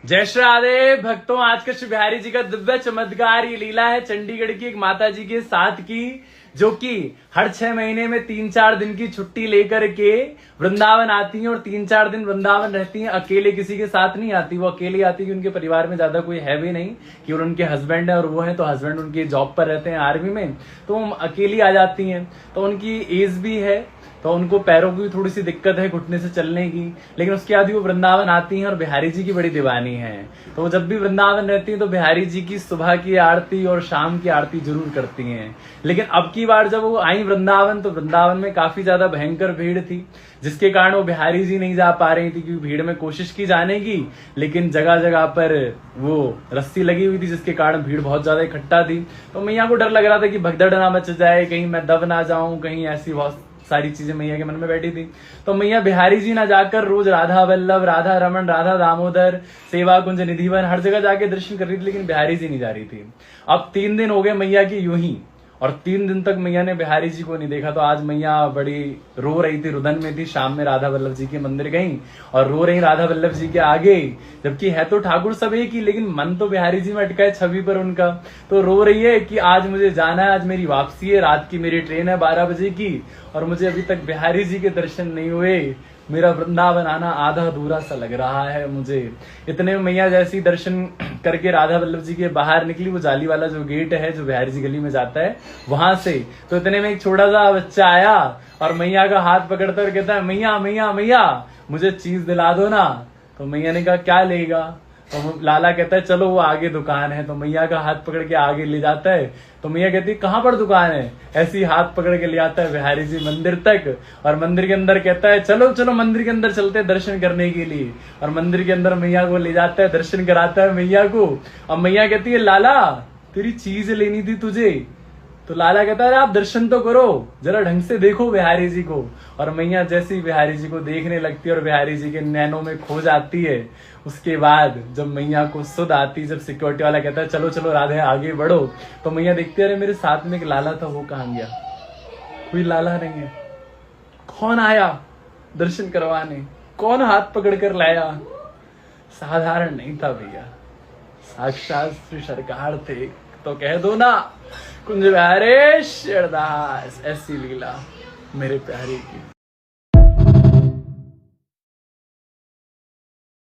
जय श्री राधे भक्तों, आज का श्री बिहारी जी का दिव्य चमत्कार ये लीला है चंडीगढ़ की एक माता जी के साथ की, जो कि हर 6 महीने में 3-4 दिन की छुट्टी लेकर के वृंदावन आती हैं और 3-4 दिन वृंदावन रहती हैं। अकेले किसी के साथ नहीं आती, वो अकेली आती है कि उनके परिवार में ज्यादा कोई है भी नहीं, कि उनके हस्बैंड है और वो है, तो हस्बैंड उनके जॉब पर रहते हैं आर्मी में, तो वो अकेली आ जाती हैं। तो उनकी एज भी है, तो उनको पैरों की थोड़ी सी दिक्कत है घुटने से चलने की, लेकिन उसके बाद वो वृंदावन आती हैं और बिहारी जी की बड़ी दीवानी है। तो वो जब भी वृंदावन रहती हैं तो बिहारी जी की सुबह की आरती और शाम की आरती जरूर करती हैं। लेकिन अब की बार जब वो आई वृंदावन, तो वृंदावन में काफी ज्यादा भयंकर भीड़ थी, जिसके कारण वो बिहारी जी नहीं जा पा रही थी, क्योंकि भीड़ में कोशिश की जाने की, लेकिन जगह जगह पर वो रस्सी लगी हुई थी, जिसके कारण भीड़ बहुत ज्यादा इकट्ठा थी। तो मैया को डर लग रहा था कि भगदड़ ना मच जाए, कहीं मैं दब ना जाऊं, कहीं ऐसी बहुत सारी चीजें मैया के मन में बैठी थी। तो मैया बिहारी जी ना जाकर रोज राधा वल्लभ, राधा रमन, राधा दामोदर, सेवा कुंज, निधिवन हर जगह जाके दर्शन कर रही थी, लेकिन बिहारी जी नहीं जा रही थी। अब 3 दिन हो गए मैया की यूं ही, और 3 दिन तक मैया ने बिहारी जी को नहीं देखा। तो आज मैया बड़ी रो रही थी, रुदन में थी। शाम में राधा वल्लभ जी के मंदिर गई और रो रही राधा वल्लभ जी के आगे, जबकि है तो ठाकुर सब एक ही, लेकिन मन तो बिहारी जी में अटका है छवि पर उनका। तो रो रही है कि आज मुझे जाना है, आज मेरी वापसी है, रात की मेरी ट्रेन है 12 बजे की, और मुझे अभी तक बिहारी जी के दर्शन नहीं हुए। मेरा वृंदावन आना आधा अधूरा सा लग रहा है मुझे। इतने में मैया जैसी दर्शन करके राधा वल्लभ जी के बाहर निकली, वो जाली वाला जो गेट है जो बिहारी जी गली में जाता है वहां से, तो इतने में एक छोटा सा बच्चा आया और मैया का हाथ पकड़ता और कहता है, मैया मैया मैया मुझे चीज दिला दो ना। तो मैया ने कहा क्या लेगा? तो लाला कहता है चलो वो आगे दुकान है। तो मैया का हाथ पकड़ के आगे ले जाता है। तो मैया कहती है कहां पर दुकान है? ऐसी हाथ पकड़ के ले आता है बिहारी जी मंदिर तक, और मंदिर के अंदर कहता है चलो चलो मंदिर के अंदर चलते हैं दर्शन करने के लिए। और मंदिर के अंदर मैया को ले जाता है, दर्शन कराता है मैया को। और मैया कहती है लाला तेरी चीज लेनी थी तुझे। तो लाला कहता है आप दर्शन तो करो, जरा ढंग से देखो बिहारी जी को। और मैया जैसे ही बिहारी जी को देखने लगती है और बिहारी जी के नैनों में खो जाती है, उसके बाद जब मैया को सुध आती, जब सिक्योरिटी वाला कहता है चलो चलो राधे आगे बढ़ो, तो मैया देखती है अरे मेरे साथ में एक लाला था, वो कहाँ गया? कोई लाला नहीं है। कौन आया दर्शन करवाने? कौन हाथ पकड़ कर लाया? साधारण नहीं था भैया, साक्षात श्री सरकार थे। तो कह दो ना कुंज बिहारी शेरदास, ऐसी लीला मेरे प्यारे की।